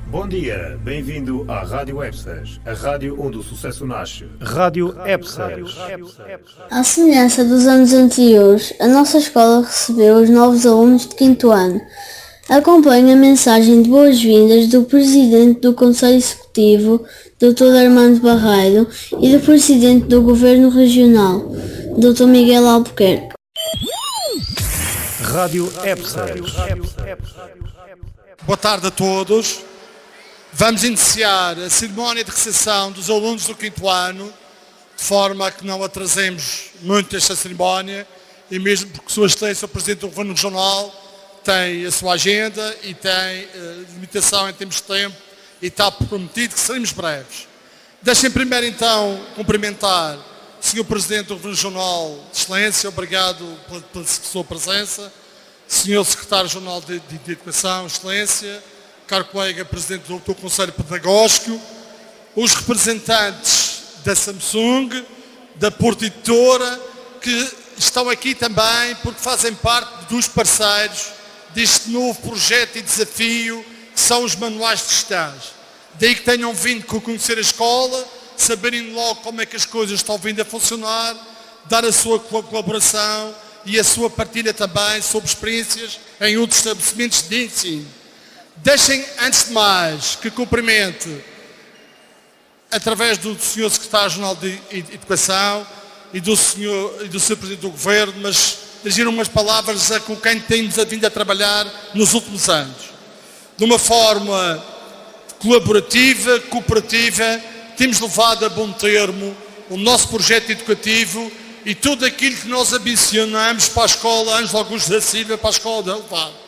Bom dia, bem-vindo à Rádio Websters, a rádio onde o sucesso nasce. Rádio Websters. À semelhança dos anos anteriores, a nossa escola recebeu os novos alunos de 5º ano. Acompanhe a mensagem de boas-vindas do Presidente do Conselho Executivo, Dr. Armando Barreiro, e do Presidente do Governo Regional, Dr. Miguel Albuquerque. Rádio Websters. Boa tarde a todos. Vamos iniciar a cerimónia de recepção dos alunos do 5º ano, de forma a que não atrasemos muito esta cerimónia, e mesmo porque Sua Excelência, o Presidente do Governo Regional, tem a sua agenda e tem limitação em termos de tempo e está prometido que seremos breves. Deixem primeiro então cumprimentar o Sr. Presidente do Governo Regional de Excelência, obrigado pela sua presença, Sr. Secretário-Geral de Educação, Excelência, caro colega Presidente do Conselho Pedagógico, os representantes da Samsung, da Porto Editora, que estão aqui também porque fazem parte dos parceiros deste novo projeto e desafio que são os manuais de gestão. Daí que tenham vindo conhecer a escola, saberem logo como é que as coisas estão vindo a funcionar, dar a sua colaboração e a sua partilha também sobre experiências em outros estabelecimentos de ensino. Deixem, antes de mais, que cumprimente, através do Sr. Secretário-Geral de Educação e do Sr. Presidente do Governo, mas dirigir umas palavras com quem temos vindo a trabalhar nos últimos anos. De uma forma colaborativa, cooperativa, temos levado a bom termo o nosso projeto educativo e tudo aquilo que nós ambicionamos para a Escola Ângelo Augusto da Silva, para a Escola da Levada.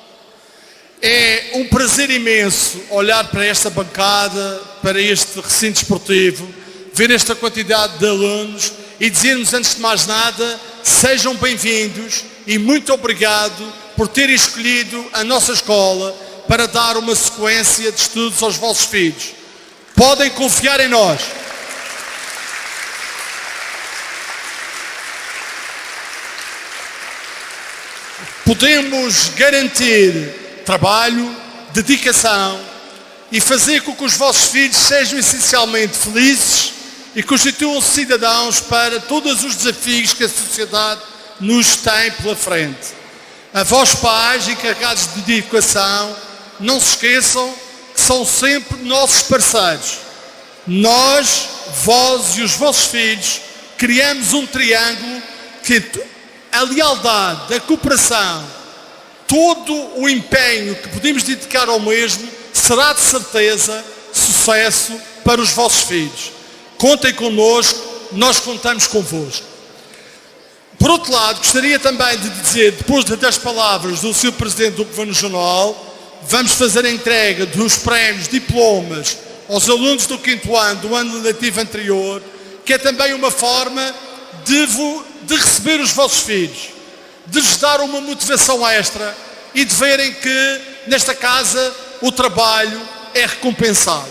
É um prazer imenso olhar para esta bancada, para este recinto esportivo, ver esta quantidade de alunos e dizermos, antes de mais nada, sejam bem-vindos e muito obrigado por terem escolhido a nossa escola para dar uma sequência de estudos aos vossos filhos. Podem confiar em nós. Podemos garantir trabalho, dedicação e fazer com que os vossos filhos sejam essencialmente felizes e constituam cidadãos para todos os desafios que a sociedade nos tem pela frente. A vós pais encarregados de educação, não se esqueçam que são sempre nossos parceiros. Nós, vós e os vossos filhos, criamos um triângulo que a lealdade, a cooperação, todo o empenho que podemos dedicar ao mesmo será de certeza sucesso para os vossos filhos. Contem connosco, nós contamos convosco. Por outro lado, gostaria também de dizer, depois das palavras do Sr. Presidente do Governo Regional, vamos fazer a entrega dos prémios, diplomas aos alunos do 5º ano, do ano letivo anterior, que é também uma forma de receber os vossos filhos, de vos dar uma motivação extra e de verem que nesta casa o trabalho é recompensado.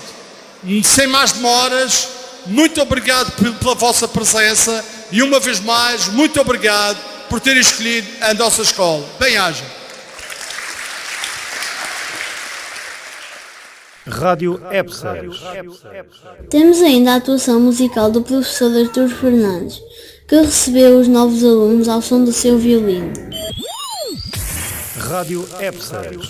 Sem mais demoras, muito obrigado pela vossa presença e uma vez mais, muito obrigado por terem escolhido a nossa escola. Bem-haja. Rádio Websters. Temos ainda a atuação musical do professor Artur Fernandes, que recebeu os novos alunos ao som do seu violino. Rádio Websters.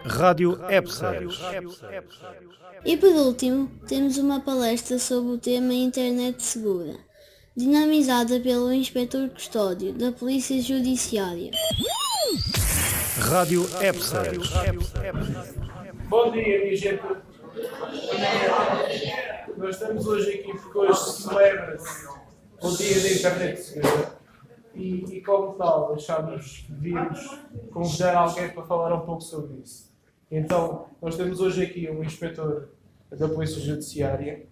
Rádio EBSES. E por último, temos uma palestra sobre o tema Internet Segura, dinamizada pelo Inspetor Custódio, da Polícia Judiciária. Rádio EBSES. Bom dia, minha gente. Nós estamos hoje aqui porque hoje se celebra-se o Dia da Internet Segura e como tal, achámos virmos convidar alguém para falar um pouco sobre isso. Então, nós temos hoje aqui um inspetor da Polícia Judiciária,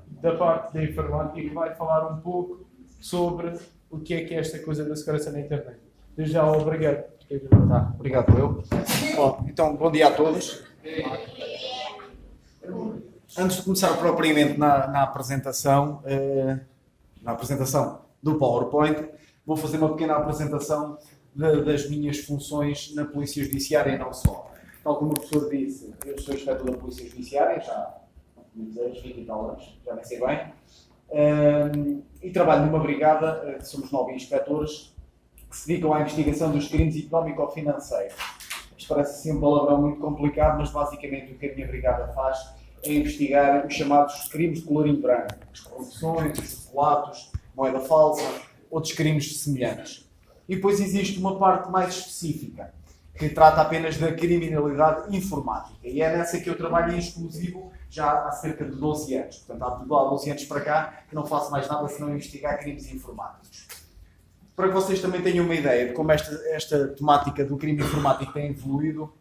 da parte da informática, que vai falar um pouco sobre o que é esta coisa da segurança na internet. Desde já, obrigado. Tá, obrigado eu. Bom, então, bom dia a todos. Antes de começar propriamente na apresentação do PowerPoint, vou fazer uma pequena apresentação das minhas funções na Polícia Judiciária e não só. Tal como o professor disse, eu sou inspetor da Polícia Judiciária, já há muitos anos, 20 e tal anos, já nem sei bem, e trabalho numa brigada, somos 9 inspectores, que se dedicam à investigação dos crimes económico-financeiros. Isto parece assim um palavrão muito complicado, mas basicamente o que a minha brigada faz é investigar os chamados crimes de colorinho branco, as corrupções, os peculatos, moeda falsa, outros crimes semelhantes. E depois existe uma parte mais específica, que trata apenas da criminalidade informática. E é nessa que eu trabalho em exclusivo já há cerca de 12 anos. Portanto, há 12 anos para cá que não faço mais nada senão investigar crimes informáticos. Para que vocês também tenham uma ideia de como esta temática do crime informático tem evoluído,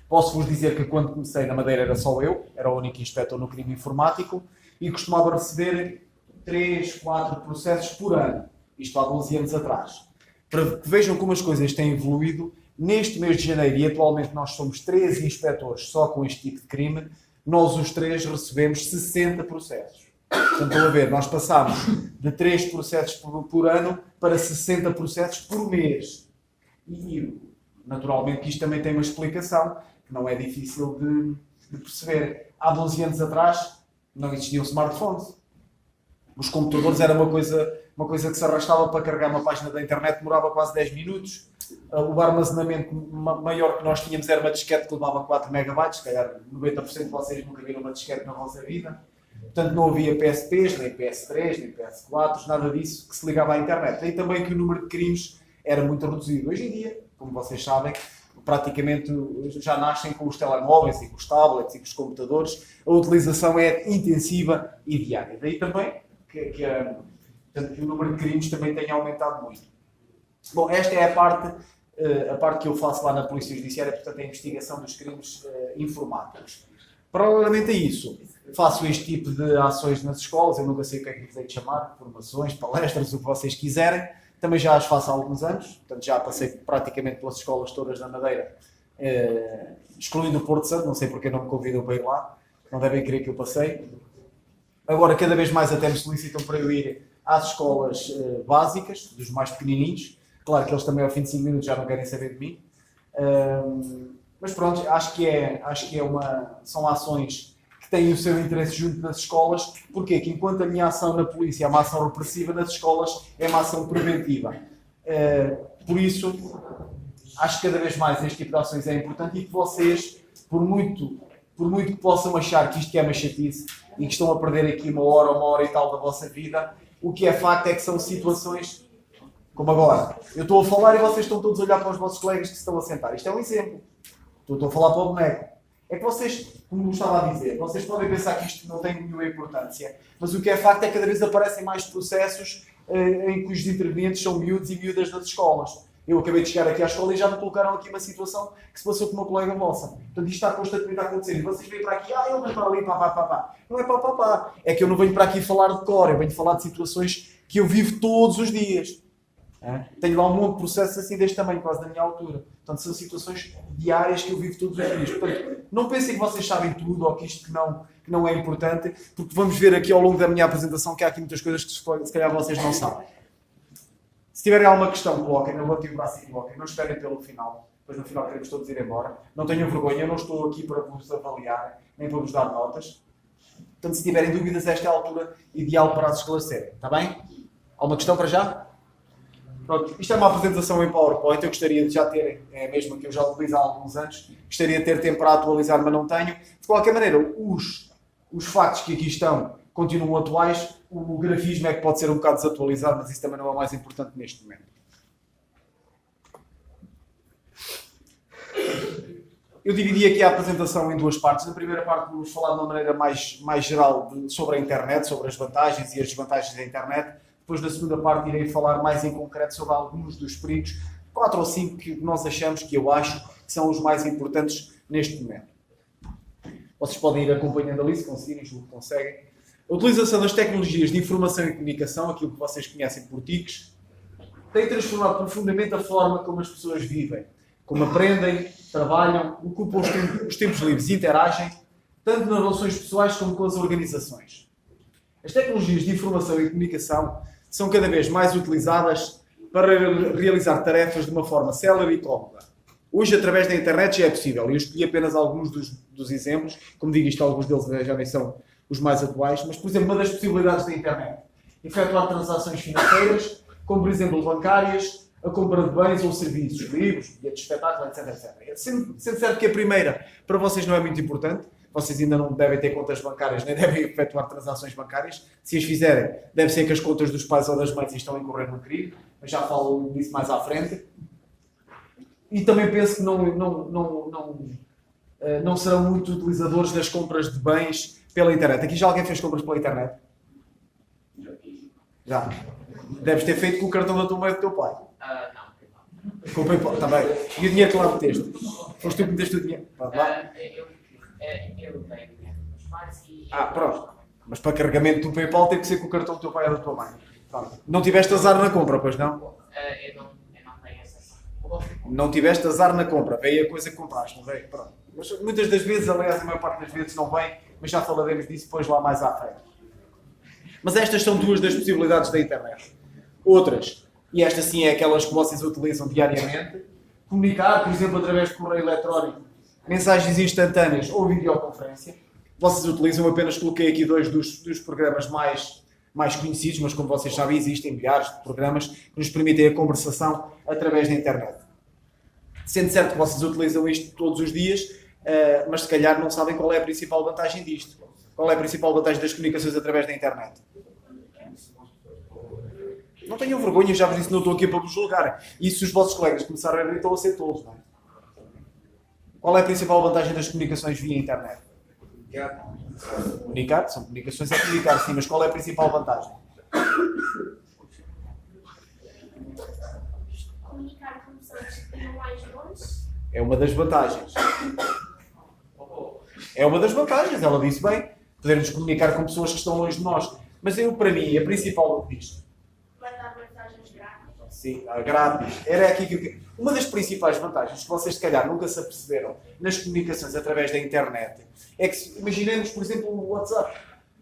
posso-vos dizer que quando comecei na Madeira era só eu, era o único inspetor no crime informático, e costumava receber 3, 4 processos por ano, isto há 12 anos atrás. Para que vejam como as coisas têm evoluído, neste mês de janeiro, e atualmente nós somos 13 inspectores só com este tipo de crime, nós os 3 recebemos 60 processos. Portanto, estão a ver, nós passámos de 3 processos por ano para 60 processos por mês. E, naturalmente, que isto também tem uma explicação, que não é difícil de perceber. Há 12 anos atrás, não existiam smartphones. Os computadores era uma coisa que se arrastava para carregar uma página da internet, demorava quase 10 minutos. O armazenamento maior que nós tínhamos era uma disquete que levava 4 megabytes, se calhar 90% de vocês nunca viram uma disquete na vossa vida. Portanto, não havia PSPs, nem PS3, nem PS4, nada disso que se ligava à internet. Daí também que o número de crimes era muito reduzido. Hoje em dia, como vocês sabem, praticamente já nascem com os telemóveis e com os tablets e com os computadores. A utilização é intensiva e diária. Daí também que o número de crimes também tem aumentado muito. Bom, esta é a parte que eu faço lá na Polícia Judiciária, portanto, a investigação dos crimes informáticos. Paralelamente a isso, faço este tipo de ações nas escolas, eu nunca sei o que é que lhes hei de chamar, formações, palestras, o que vocês quiserem. Também já as faço há alguns anos, portanto já passei praticamente pelas escolas todas da Madeira, excluindo o Porto Santo, não sei porque não me convidam para ir lá, não devem querer que eu passei. Agora, cada vez mais até me solicitam para eu ir às escolas básicas, dos mais pequenininhos. Claro que eles também ao fim de 5 minutos já não querem saber de mim. Mas pronto, acho que são ações que têm o seu interesse junto das escolas. Porquê? Que enquanto a minha ação na polícia é uma ação repressiva, nas escolas é uma ação preventiva. Por isso, acho que cada vez mais este tipo de ações é importante e que vocês, por muito que possam achar que isto é uma chatice e que estão a perder aqui uma hora e tal da vossa vida, o que é facto é que são situações como agora. Eu estou a falar e vocês estão todos a olhar para os vossos colegas que se estão a sentar. Isto é um exemplo. Estou a falar para o boneco. É que vocês, como eu estava a dizer, vocês podem pensar que isto não tem nenhuma importância, mas o que é facto é que cada vez aparecem mais processos em que os intervenientes são miúdos e miúdas das escolas. Eu acabei de chegar aqui à escola e já me colocaram aqui uma situação que se passou com uma colega vossa. Portanto, isto está constantemente a acontecer. E vocês vêm para aqui, ele vai para ali, pá. Não é pá. É que eu não venho para aqui falar de cor, eu venho falar de situações que eu vivo todos os dias. Tenho lá um monte de processos assim deste tamanho, quase da minha altura. Portanto, são situações diárias que eu vivo todos os dias. Portanto, não pensem que vocês sabem tudo ou que isto que não é importante, porque vamos ver aqui ao longo da minha apresentação que há aqui muitas coisas que se calhar vocês não sabem. Se tiverem alguma questão, coloquem, levantem o braço e coloquem. Não esperem pelo final. Depois no final queremos todos ir embora. Não tenham vergonha, eu não estou aqui para vos avaliar, nem para vos dar notas. Portanto, se tiverem dúvidas, esta é a altura ideal para as esclarecerem. Está bem? Alguma questão para já? Pronto, isto é uma apresentação em PowerPoint, eu gostaria de já ter, é a mesma que eu já utilizo há alguns anos, gostaria de ter tempo para atualizar, mas não tenho. De qualquer maneira, os factos que aqui estão continuam atuais, o grafismo é que pode ser um bocado desatualizado, mas isso também não é o mais importante neste momento. Eu dividi aqui a apresentação em duas partes. Na primeira parte vamos falar de uma maneira mais geral sobre a internet, sobre as vantagens e as desvantagens da internet. Depois, na segunda parte, irei falar mais em concreto sobre alguns dos perigos, 4 ou 5 que nós achamos, que eu acho, que são os mais importantes neste momento. Vocês podem ir acompanhando ali, se conseguirem, julgo que conseguem. A utilização das tecnologias de informação e comunicação, aquilo que vocês conhecem por TICs, tem transformado profundamente a forma como as pessoas vivem, como aprendem, trabalham, ocupam os tempos livres e interagem, tanto nas relações pessoais como com as organizações. As tecnologias de informação e comunicação são cada vez mais utilizadas para realizar tarefas de uma forma célere e cómoda. Hoje, através da internet, já é possível. Eu escolhi apenas alguns dos exemplos. Como digo, alguns deles já nem são os mais atuais. Mas, por exemplo, uma das possibilidades da internet: efetuar transações financeiras, como, por exemplo, bancárias, a compra de bens ou serviços, livros, bilhetes de espetáculo, etc, etc. Sendo certo que a primeira, para vocês, não é muito importante. Vocês ainda não devem ter contas bancárias, nem devem efetuar transações bancárias. Se as fizerem, deve ser que as contas dos pais ou das mães estão a incorrer no crime, mas já falo disso mais à frente. E também penso que não serão muito utilizadores das compras de bens pela internet. Aqui já alguém fez compras pela internet? Já. Deves ter feito com o cartão da tua mãe e do teu pai. Não. Com o PayPal, está bem. E o dinheiro que lá meteste? Foste tu que meteste o dinheiro? Eu tenho dinheiro dos meus pais e... Pronto. Mas para carregamento do PayPal tem que ser com o cartão do teu pai ou da tua mãe. Pronto. Não tiveste azar na compra, pois não? Eu não tenho essa... Não tiveste azar na compra. Veio a coisa que compraste, não veio? Pronto. Mas muitas das vezes, aliás, a maior parte das vezes não vem, mas já falaremos disso depois lá mais à frente. Mas estas são duas das possibilidades da internet. Outras, e esta sim é aquelas que vocês utilizam diariamente, comunicar, por exemplo, através de correio eletrónico, mensagens instantâneas ou videoconferência. Vocês utilizam, apenas coloquei aqui dois dos programas mais conhecidos, mas como vocês sabem, existem milhares de programas que nos permitem a conversação através da internet. Sendo certo que vocês utilizam isto todos os dias, mas se calhar não sabem qual é a principal vantagem disto. Qual é a principal vantagem das comunicações através da internet? Não tenham vergonha, já vos disse, não estou aqui para vos julgar. E se os vossos colegas começarem a rir, estão a ser tolos, não é? Qual é a principal vantagem das comunicações via internet? Comunicar? São comunicações a comunicar, sim, mas qual é a principal vantagem? Comunicar com pessoas que estão mais longe. É uma das vantagens. É uma das vantagens, ela disse bem. Podermos comunicar com pessoas que estão longe de nós. Mas para mim, a principal disto. Vai dar vantagens grátis. Sim, grátis. Era aqui que... Uma das principais vantagens que vocês, se calhar, nunca se aperceberam nas comunicações através da internet é que, imaginemos, por exemplo, o WhatsApp.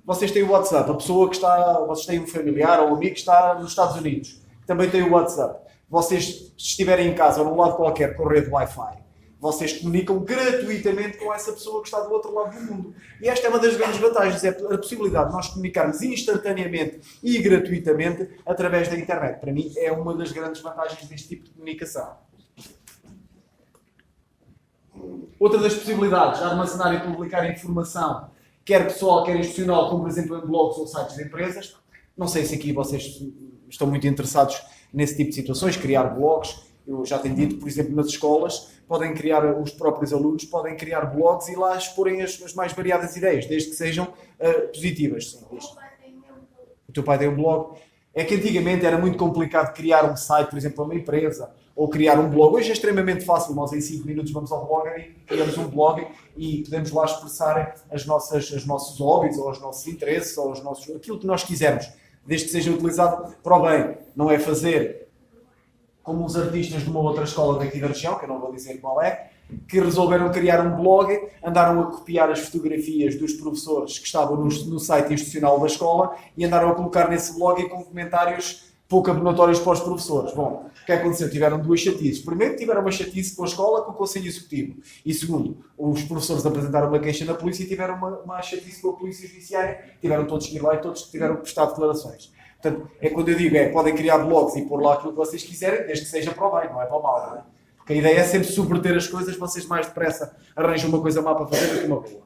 Vocês têm o WhatsApp, a pessoa que está... Vocês têm um familiar ou um amigo que está nos Estados Unidos, que também tem o WhatsApp. Vocês, se estiverem em casa ou num lado qualquer com rede Wi-Fi, vocês comunicam gratuitamente com essa pessoa que está do outro lado do mundo. E esta é uma das grandes vantagens, é a possibilidade de nós comunicarmos instantaneamente e gratuitamente através da internet. Para mim, é uma das grandes vantagens deste tipo de comunicação. Outra das possibilidades de armazenar e publicar informação, quer pessoal, quer institucional, como por exemplo em blogs ou sites de empresas. Não sei se aqui vocês estão muito interessados nesse tipo de situações, criar blogs. Eu já tenho dito, por exemplo, nas escolas, podem criar, os próprios alunos podem criar blogs e lá exporem as mais variadas ideias, desde que sejam positivas. Sim, o teu pai tem um blog. É que antigamente era muito complicado criar um site, por exemplo, para uma empresa, ou criar um blog. Hoje é extremamente fácil. Nós em 5 minutos vamos ao blog e criamos um blog e podemos lá expressar os nossos hobbies, ou os nossos interesses, ou aquilo que nós quisermos, desde que seja utilizado para o bem. Não é fazer como os artistas de uma outra escola daqui da região, que eu não vou dizer qual é, que resolveram criar um blog, andaram a copiar as fotografias dos professores que estavam no site institucional da escola e andaram a colocar nesse blog com comentários pouco abonatórios para os professores. Bom, o que aconteceu? Tiveram duas chatices. Primeiro, tiveram uma chatice com a escola, com o Conselho Executivo. E segundo, os professores apresentaram uma queixa na polícia e tiveram uma chatice com a Polícia Judiciária. Tiveram todos que ir lá e todos tiveram que prestar declarações. Portanto, é quando eu digo, podem criar blogs e pôr lá aquilo que vocês quiserem, desde que seja para o bem, não é para o mal. Não é? Porque a ideia é sempre subverter as coisas, vocês mais depressa arranjam uma coisa má para fazer do que uma boa.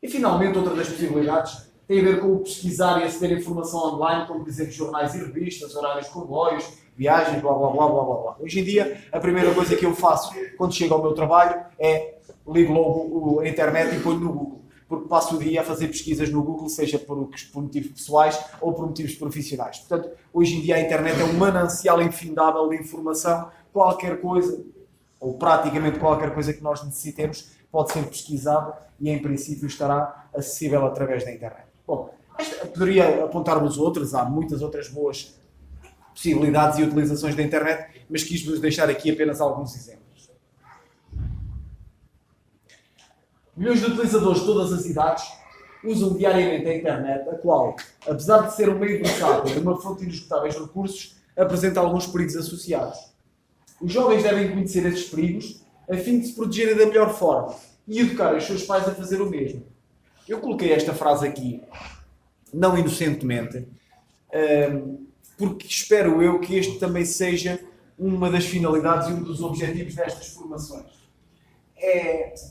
E finalmente, outra das possibilidades tem a ver com o pesquisar e aceder a informação online, como por exemplo jornais e revistas, horários de comboios, viagens, blá blá blá blá blá blá. Hoje em dia, a primeira coisa que eu faço quando chego ao meu trabalho é ligo logo a internet e ponho no Google. Porque passo o dia a fazer pesquisas no Google, seja por motivos pessoais ou por motivos profissionais. Portanto, hoje em dia a internet é um manancial infindável de informação. Qualquer coisa, ou praticamente qualquer coisa que nós necessitemos, pode ser pesquisada e em princípio estará acessível através da internet. Bom, poderia apontar-vos outras, há muitas outras boas possibilidades e utilizações da internet, mas quis-vos deixar aqui apenas alguns exemplos. Milhões de utilizadores de todas as idades usam diariamente a internet, a qual, apesar de ser um meio versátil e uma fonte de inesgotáveis recursos, apresenta alguns perigos associados. Os jovens devem conhecer esses perigos a fim de se protegerem da melhor forma e educar os seus pais a fazer o mesmo. Eu coloquei esta frase aqui, não inocentemente, porque espero eu que este também seja uma das finalidades e um dos objetivos destas formações.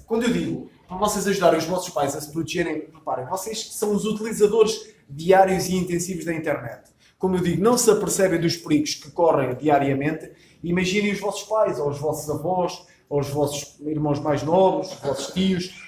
Quando eu digo para vocês ajudarem os vossos pais a se protegerem, reparem, vocês são os utilizadores diários e intensivos da internet. Como eu digo, não se apercebem dos perigos que correm diariamente. Imaginem os vossos pais, ou os vossos avós, ou os vossos irmãos mais novos, os vossos tios.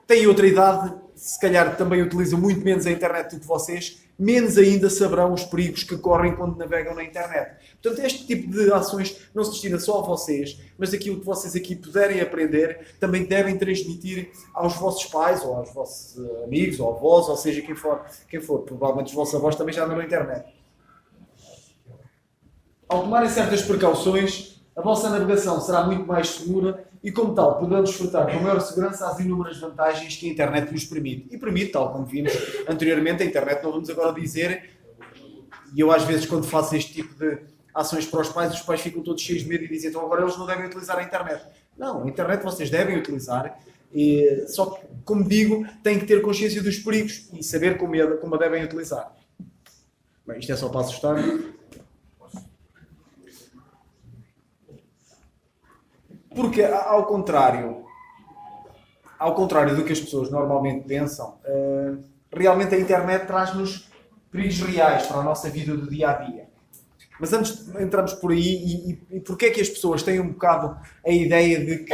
Têm outra idade, se calhar também utilizam muito menos a internet do que vocês, menos ainda saberão os perigos que correm quando navegam na internet. Portanto, este tipo de ações não se destina só a vocês, mas aquilo que vocês aqui puderem aprender, também devem transmitir aos vossos pais, ou aos vossos amigos, ou avós, ou seja, quem for. Provavelmente os vossos avós também já andam na internet. Ao tomarem certas precauções, a vossa navegação será muito mais segura e, como tal, poderão desfrutar com maior segurança as inúmeras vantagens que a internet vos permite. E permite, tal como vimos anteriormente, a internet, não vamos agora dizer, e eu às vezes quando faço este tipo de ações para os pais ficam todos cheios de medo e dizem, então agora eles não devem utilizar a internet. Não, a internet vocês devem utilizar, só que, como digo, têm que ter consciência dos perigos e saber como a devem utilizar. Bem, isto é só para assustar. Porque, ao contrário do que as pessoas normalmente pensam, realmente a internet traz-nos perigos reais para a nossa vida do dia-a-dia. Mas antes de entrarmos por aí, e porquê é que as pessoas têm um bocado a ideia de que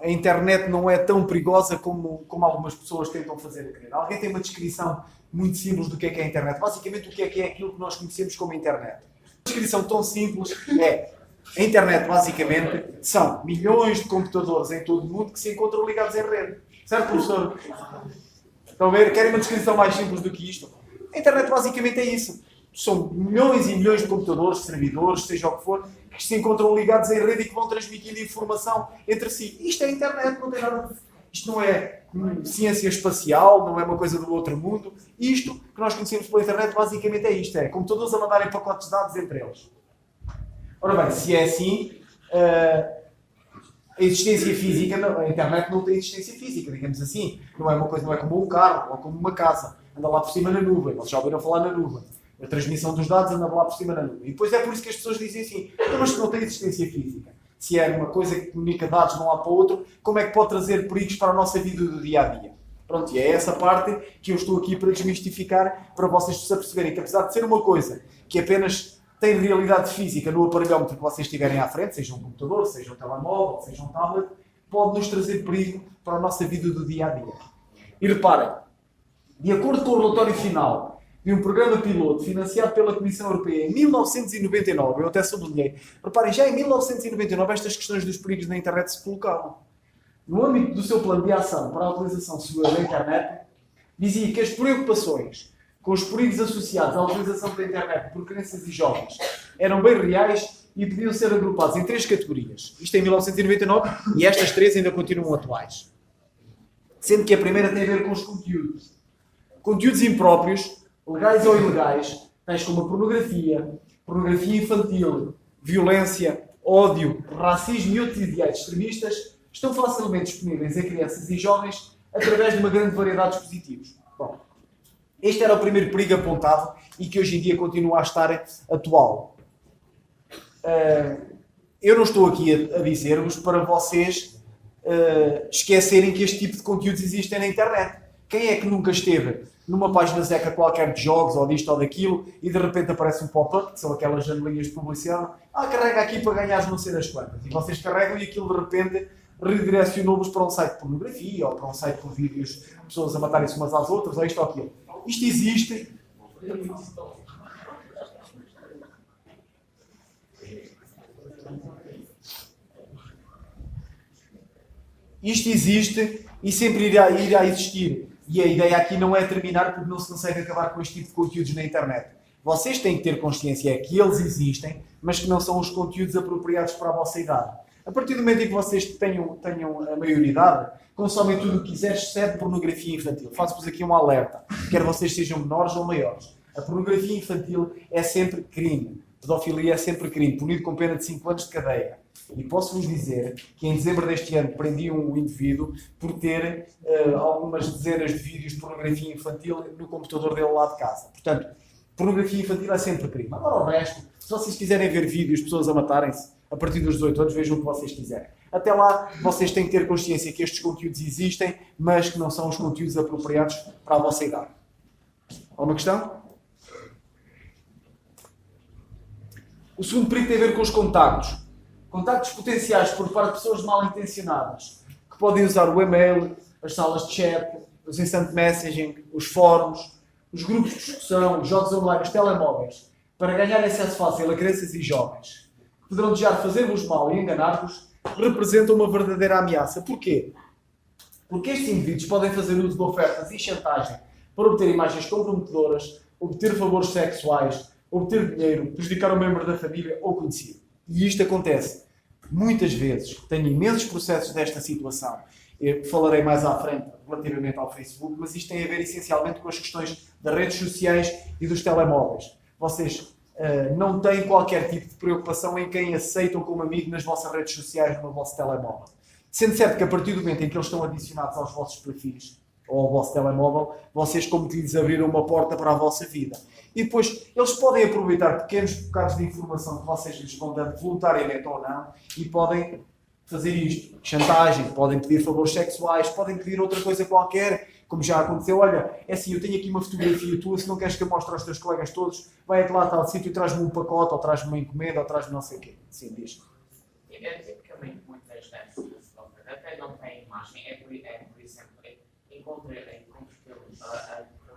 a internet não é tão perigosa como algumas pessoas tentam fazer crer? Alguém tem uma descrição muito simples do que é a internet? Basicamente, o que é aquilo que nós conhecemos como internet? Uma descrição tão simples a internet, basicamente, são milhões de computadores em todo o mundo que se encontram ligados em rede. Certo, professor? Estão a ver? Querem uma descrição mais simples do que isto? A internet, basicamente, é isso. São milhões e milhões de computadores, servidores, seja o que for, que se encontram ligados em rede e que vão transmitindo informação entre si. Isto é a internet, não tem nada. Isto não é ciência espacial, não é uma coisa do outro mundo. Isto que nós conhecemos pela internet, basicamente, é isto. É computadores a mandarem pacotes de dados entre eles. Ora bem, se é assim, a existência física, a internet não tem existência física, digamos assim. Não é uma coisa, não é como um carro ou como uma casa. Anda lá por cima na nuvem. Vocês já ouviram falar na nuvem. A transmissão dos dados anda lá por cima na nuvem. E depois é por isso que as pessoas dizem assim, mas que não tem existência física. Se é uma coisa que comunica dados de um lado para o outro, como é que pode trazer perigos para a nossa vida do dia-a-dia? Pronto, e é essa parte que eu estou aqui para desmistificar, para vocês se aperceberem que apesar de ser uma coisa que apenas tem realidade física no aparelhómetro que vocês tiverem à frente, seja um computador, seja um telemóvel, seja um tablet, pode nos trazer perigo para a nossa vida do dia-a-dia. E reparem, de acordo com o relatório final de um programa piloto financiado pela Comissão Europeia em 1999, eu até sublinhei, reparem, já em 1999 estas questões dos perigos na internet se colocavam. No âmbito do seu plano de ação para a utilização segura da internet, dizia que as preocupações com os perigos associados à utilização da internet por crianças e jovens eram bem reais e podiam ser agrupados em 3 categorias. Isto em 1999 e estas 3 ainda continuam atuais. Sendo que a primeira tem a ver com os conteúdos. Conteúdos impróprios, legais ou ilegais, tais como a pornografia infantil, violência, ódio, racismo e outros ideais extremistas, estão facilmente disponíveis a crianças e jovens através de uma grande variedade de dispositivos. Bom, Este era o primeiro perigo apontado e que hoje em dia continua a estar atual. Eu não estou aqui a dizer-vos para vocês esquecerem que este tipo de conteúdos existem na internet. Quem é que nunca esteve numa página zeca qualquer de jogos ou disto ou daquilo e de repente aparece um pop-up, que são aquelas janelinhas de publicidade, carrega aqui para ganhar não sei das quantas. E vocês carregam e aquilo de repente redirecionou-vos para um site de pornografia ou para um site com vídeos de pessoas a matarem-se umas às outras ou isto ou aquilo. Isto existe. Isto existe e sempre irá existir. E a ideia aqui não é terminar porque não se consegue acabar com este tipo de conteúdos na internet. Vocês têm que ter consciência que eles existem, mas que não são os conteúdos apropriados para a vossa idade. A partir do momento em que vocês tenham a maioridade, consomem tudo o que quiserem, exceto pornografia infantil. Faço-vos aqui um alerta, quer vocês sejam menores ou maiores. A pornografia infantil é sempre crime. Pedofilia é sempre crime, punido com pena de 5 anos de cadeia. E posso-vos dizer que em dezembro deste ano prendi um indivíduo por ter algumas dezenas de vídeos de pornografia infantil no computador dele lá de casa. Portanto, pornografia infantil é sempre crime. Agora o resto, se vocês quiserem ver vídeos de pessoas a matarem-se, a partir dos 18 anos, vejam o que vocês quiserem. Até lá, vocês têm que ter consciência que estes conteúdos existem, mas que não são os conteúdos apropriados para a vossa idade. Alguma questão? O segundo perigo tem a ver com os contactos. Contactos potenciais por parte de pessoas mal intencionadas, que podem usar o e-mail, as salas de chat, os instant messaging, os fóruns, os grupos de discussão, os jogos online, os telemóveis, para ganhar acesso fácil a crianças e jovens, que poderão desejar fazer-vos mal e enganar-vos, representam uma verdadeira ameaça. Porquê? Porque estes indivíduos podem fazer uso de ofertas e chantagem para obter imagens comprometedoras, obter favores sexuais, obter dinheiro, prejudicar um membro da família ou conhecido. E isto acontece muitas vezes. Tenho imensos processos desta situação. Eu falarei mais à frente relativamente ao Facebook, mas isto tem a ver essencialmente com as questões das redes sociais e dos telemóveis. Vocês não têm qualquer tipo de preocupação em quem aceitam como amigo nas vossas redes sociais ou no vosso telemóvel. Sendo certo que a partir do momento em que eles estão adicionados aos vossos perfis ou ao vosso telemóvel, vocês como que lhes abriram uma porta para a vossa vida. E depois eles podem aproveitar pequenos bocados de informação que vocês lhes vão dando voluntariamente ou não e podem fazer isto. Chantagem, podem pedir favores sexuais, podem pedir outra coisa qualquer, como já aconteceu. Olha, é assim, eu tenho aqui uma fotografia tua, se não queres que eu mostre aos teus colegas todos, vai lá a tal sítio e traz-me um pacote, ou traz-me uma encomenda, ou traz-me não sei o quê. Sim, diz. Tipicamente muitas dessas até não têm imagem, por exemplo, encontro pelo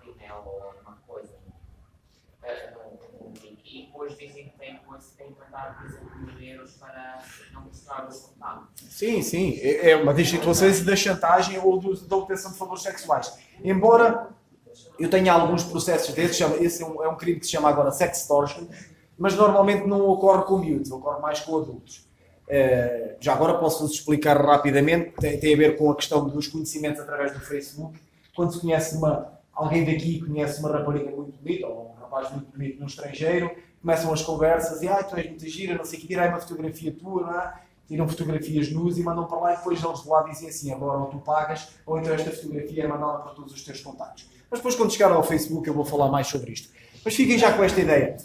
e-mail ou alguma coisa no link e depois dizem que têm que mandar, por exemplo, €1.000 para não mostrar os contatos. Sim, sim. É uma das situações da chantagem ou da obtenção de favores sexuais. Embora eu tenha alguns processos desses, esse é um crime que se chama agora sextortion, mas normalmente não ocorre com miúdos, ocorre mais com adultos. Já agora posso-vos explicar rapidamente, tem a ver com a questão dos conhecimentos através do Facebook. Quando se conhece alguém daqui conhece uma rapariga muito bonita, ou um rapaz muito bonito no estrangeiro, começam as conversas e tu és muito gira, não sei o que, tirai uma fotografia tua, não é? Tiram fotografias nus e mandam para lá e depois eles de lá dizem assim, agora ou tu pagas, ou então esta fotografia é mandada para todos os teus contactos. Mas depois quando chegar ao Facebook eu vou falar mais sobre isto. Mas fiquem já com esta ideia.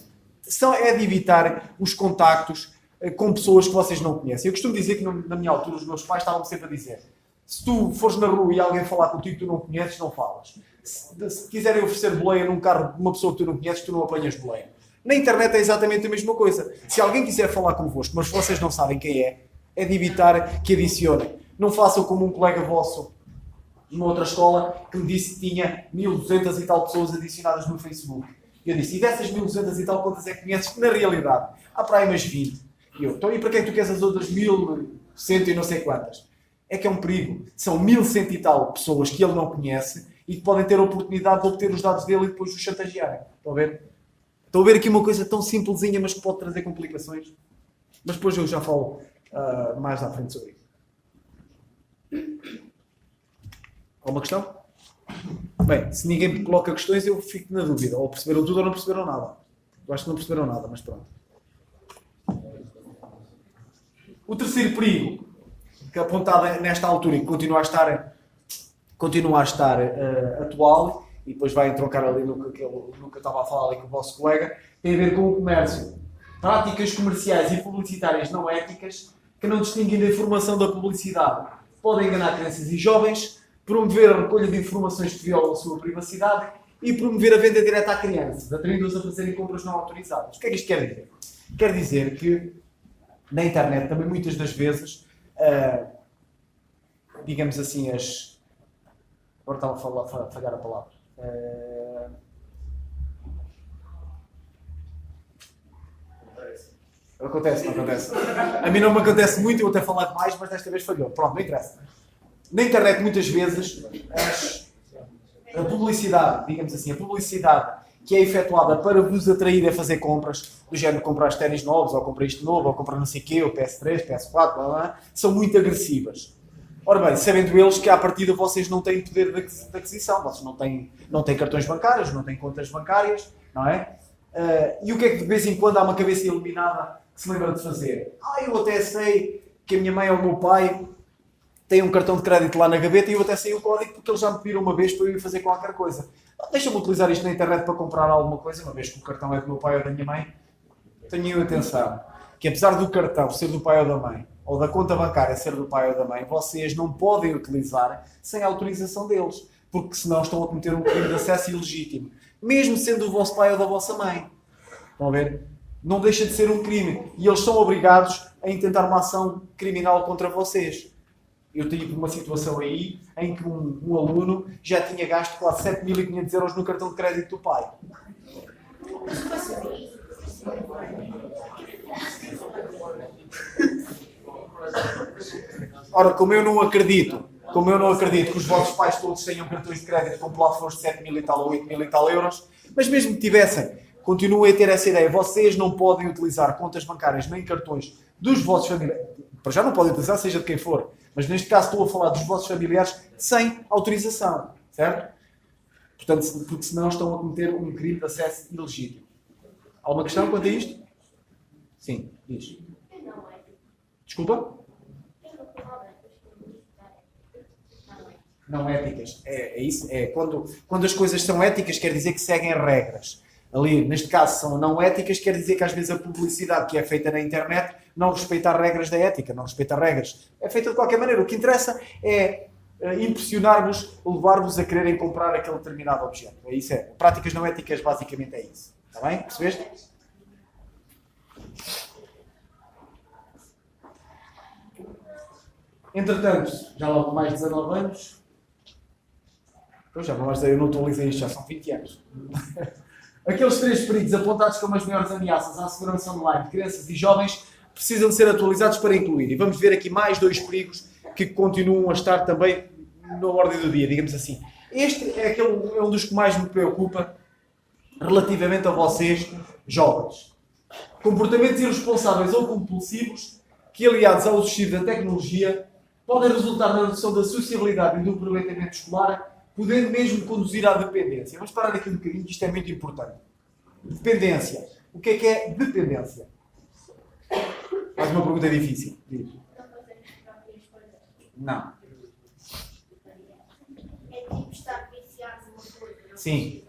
É de evitar os contactos com pessoas que vocês não conhecem. Eu costumo dizer que na minha altura os meus pais estavam sempre a dizer: se tu fores na rua e alguém falar contigo que tu não conheces, não falas. Se quiserem oferecer boleia num carro de uma pessoa que tu não conheces, tu não apanhas boleia. Na internet é exatamente a mesma coisa. Se alguém quiser falar convosco, mas vocês não sabem quem é de evitar que adicionem. Não façam como um colega vosso numa outra escola que me disse que tinha 1.200 e tal pessoas adicionadas no Facebook. E eu disse: e dessas 1.200 e tal, quantas é que conheces? Na realidade, há para aí umas 20. E eu: então, e para quem tu queres as outras 1.100 e não sei quantas? É que é um perigo. São 1.100 e tal pessoas que ele não conhece e que podem ter a oportunidade de obter os dados dele e depois os chantagearem. Estão a ver? Estão a ver aqui uma coisa tão simplesinha, mas que pode trazer complicações? Mas depois eu já falo mais à frente sobre isso. Alguma questão? Bem, se ninguém coloca questões, eu fico na dúvida. Ou perceberam tudo ou não perceberam nada. Eu acho que não perceberam nada, mas pronto. O terceiro perigo, que é apontado nesta altura e que continua a estar atual, e depois vai entroncar ali no que eu estava a falar ali com o vosso colega, tem a ver com o comércio. Práticas comerciais e publicitárias não éticas que não distinguem da informação da publicidade. Podem enganar crianças e jovens, promover a recolha de informações que violam a sua privacidade e promover a venda direta a crianças, atraindo-os a fazerem compras não autorizadas. O que é que isto quer dizer? Quer dizer que na internet também muitas das vezes, digamos assim, agora estava a falhar a palavra. Acontece, não acontece. A mim não me acontece muito, eu até falar demais, mas desta vez falhou. Pronto, não interessa. Na internet, muitas vezes, a publicidade, digamos assim, a publicidade que é efetuada para vos atrair a fazer compras, do género comprar ténis novos, ou comprar isto novo, ou comprar não sei o quê, ou PS3, PS4, blá, blá, blá, são muito agressivas. Ora bem, sabendo eles que à partida vocês não têm poder de aquisição, vocês não têm cartões bancários, não têm contas bancárias, não é? E o que é que de vez em quando há uma cabeça iluminada que se lembra de fazer? Eu até sei que a minha mãe ou o meu pai têm um cartão de crédito lá na gaveta e eu até sei o código porque eles já me pediram uma vez para eu ir fazer qualquer coisa. Deixa-me utilizar isto na internet para comprar alguma coisa, uma vez que o cartão é do meu pai ou da minha mãe. Tenham atenção que apesar do cartão ser do pai ou da mãe, ou da conta bancária ser do pai ou da mãe, vocês não podem utilizar sem a autorização deles, porque senão estão a cometer um crime de acesso ilegítimo, mesmo sendo do vosso pai ou da vossa mãe. Estão a ver? Não deixa de ser um crime e eles são obrigados a intentar uma ação criminal contra vocês. Eu tive uma situação aí em que um aluno já tinha gasto quase 7.500 euros no cartão de crédito do pai. Ora, como eu não acredito que os vossos pais todos tenham cartões de crédito com plafons de 7.000 e tal ou 8.000 e tal euros, mas mesmo que tivessem, continuem a ter essa ideia. Vocês não podem utilizar contas bancárias nem cartões dos vossos familiares. Para já não podem utilizar, seja de quem for. Mas neste caso estou a falar dos vossos familiares sem autorização. Certo? Portanto, porque senão estão a cometer um crime de acesso ilegítimo. Alguma questão quanto a isto? Sim, diz. Desculpa? Não éticas. É isso. Quando as coisas são éticas, quer dizer que seguem regras. Ali, neste caso, são não éticas, quer dizer que às vezes a publicidade que é feita na internet não respeita as regras da ética, não respeita as regras. É feita de qualquer maneira. O que interessa é impressionar-vos, levar-vos a quererem comprar aquele determinado objeto. É isso. Práticas não éticas, basicamente, é isso. Está bem? Percebeste? Entretanto, já logo mais 19 anos. Pois já, mas eu não atualizei isto, já são 20 anos. Aqueles 3 perigos apontados como as maiores ameaças à segurança online de crianças e jovens precisam de ser atualizados para incluir. E vamos ver aqui mais 2 perigos que continuam a estar também na ordem do dia, digamos assim. Este é um dos que mais me preocupa relativamente a vocês, jovens. Comportamentos irresponsáveis ou compulsivos que, aliados ao uso da tecnologia, podem resultar na redução da sociabilidade e do aproveitamento escolar, podendo mesmo conduzir à dependência. Vamos parar aqui um bocadinho, que isto é muito importante. Dependência. O que é dependência? Mais uma pergunta difícil. Diz. Não. É tipo estar viciado numa coisa. Sim.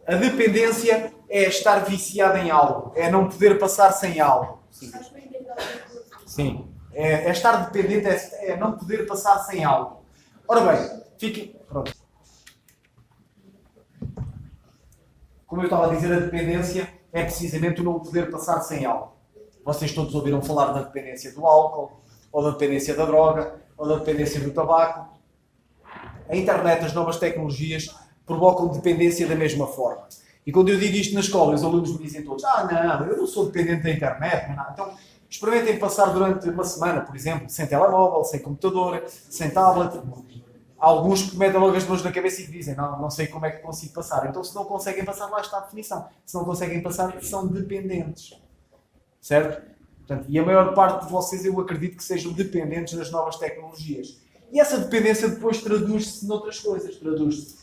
A dependência é estar viciado em algo. É não poder passar sem algo. Sim. Sim. É estar dependente, é não poder passar sem algo. Ora bem, fique... Pronto. Como eu estava a dizer, a dependência é precisamente o não poder passar sem algo. Vocês todos ouviram falar da dependência do álcool, ou da dependência da droga, ou da dependência do tabaco. A internet, as novas tecnologias provocam dependência da mesma forma. E quando eu digo isto na escola, os alunos me dizem todos: não, eu não sou dependente da internet. Não. Então, experimentem passar durante uma semana, por exemplo, sem telemóvel, sem computador, sem tablet. Há alguns que metem logo as mãos na cabeça e dizem: não sei como é que consigo passar. Então, se não conseguem passar, lá está a definição. Se não conseguem passar, são dependentes. Certo? Portanto, e a maior parte de vocês, eu acredito que sejam dependentes das novas tecnologias. E essa dependência depois traduz-se noutras coisas. Traduz-se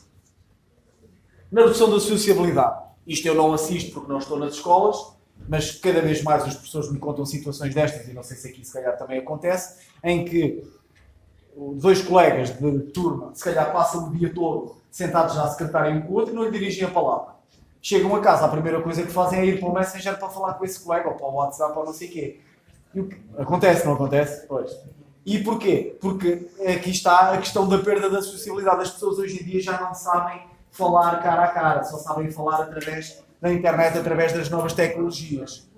na redução da sociabilidade. Isto eu não assisto porque não estou nas escolas, mas cada vez mais as pessoas me contam situações destas, e não sei se aqui se calhar também acontece, em que dois colegas de turma, se calhar passam o dia todo sentados à secretária um com o outro e não lhe dirigem a palavra. Chegam a casa, a primeira coisa que fazem é ir para o Messenger para falar com esse colega, ou para o WhatsApp, ou não sei o quê. Acontece, não acontece? Pois. E porquê? Porque aqui está a questão da perda da sociabilidade. As pessoas hoje em dia já não sabem falar cara a cara, só sabem falar através da internet, através das novas tecnologias.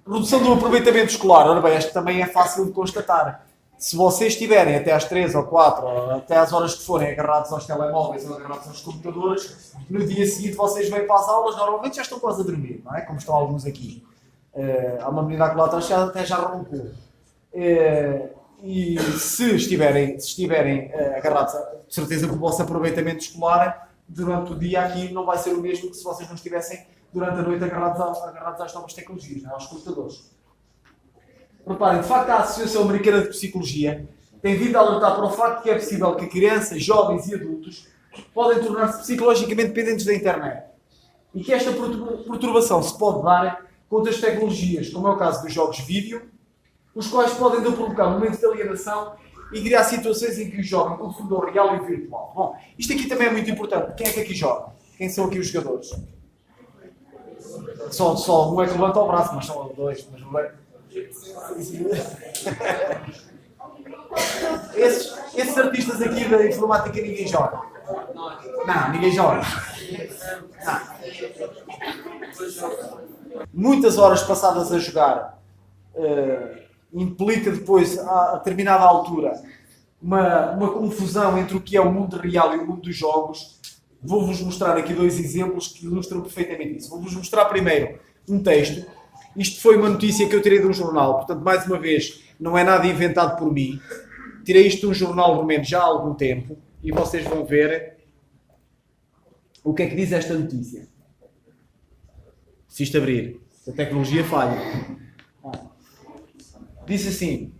Redução do aproveitamento escolar. Ora bem, isto também é fácil de constatar. Se vocês estiverem até às 3 ou 4, ou até às horas que forem agarrados aos telemóveis ou agarrados aos computadores, no dia seguinte vocês vêm para as aulas, normalmente já estão quase a dormir, não é? Como estão alguns aqui. Há uma menina que lá atrás até já roncou. E se estiverem agarrados, de certeza que o vosso aproveitamento escolar durante o dia aqui não vai ser o mesmo que se vocês não estivessem durante a noite agarrados às novas tecnologias, não é? Aos computadores. Reparem, de facto, a Associação Americana de Psicologia tem vindo a alertar para o facto que é possível que crianças, jovens e adultos podem tornar-se psicologicamente dependentes da internet. E que esta perturbação se pode dar com outras tecnologias, como é o caso dos jogos vídeo, os quais podem provocar momentos de alienação e criar situações em que o jovem confunde o real e o virtual. Bom, isto aqui também é muito importante. Quem é que aqui joga? Quem são aqui os jogadores? Só um é que levanta o braço, mas são dois. Mas não é... esses artistas aqui da informática ninguém joga. Não, ninguém joga. Não. Muitas horas passadas a jogar implica depois, a determinada altura, uma confusão entre o que é o mundo real e o mundo dos jogos. Vou-vos mostrar aqui dois exemplos que ilustram perfeitamente isso. Vou-vos mostrar primeiro um texto. Isto foi uma notícia que eu tirei de um jornal, portanto, mais uma vez, não é nada inventado por mim. Tirei isto de um jornal romeno já há algum tempo e vocês vão ver o que é que diz esta notícia. Se isto abrir, se a tecnologia falha. Diz assim: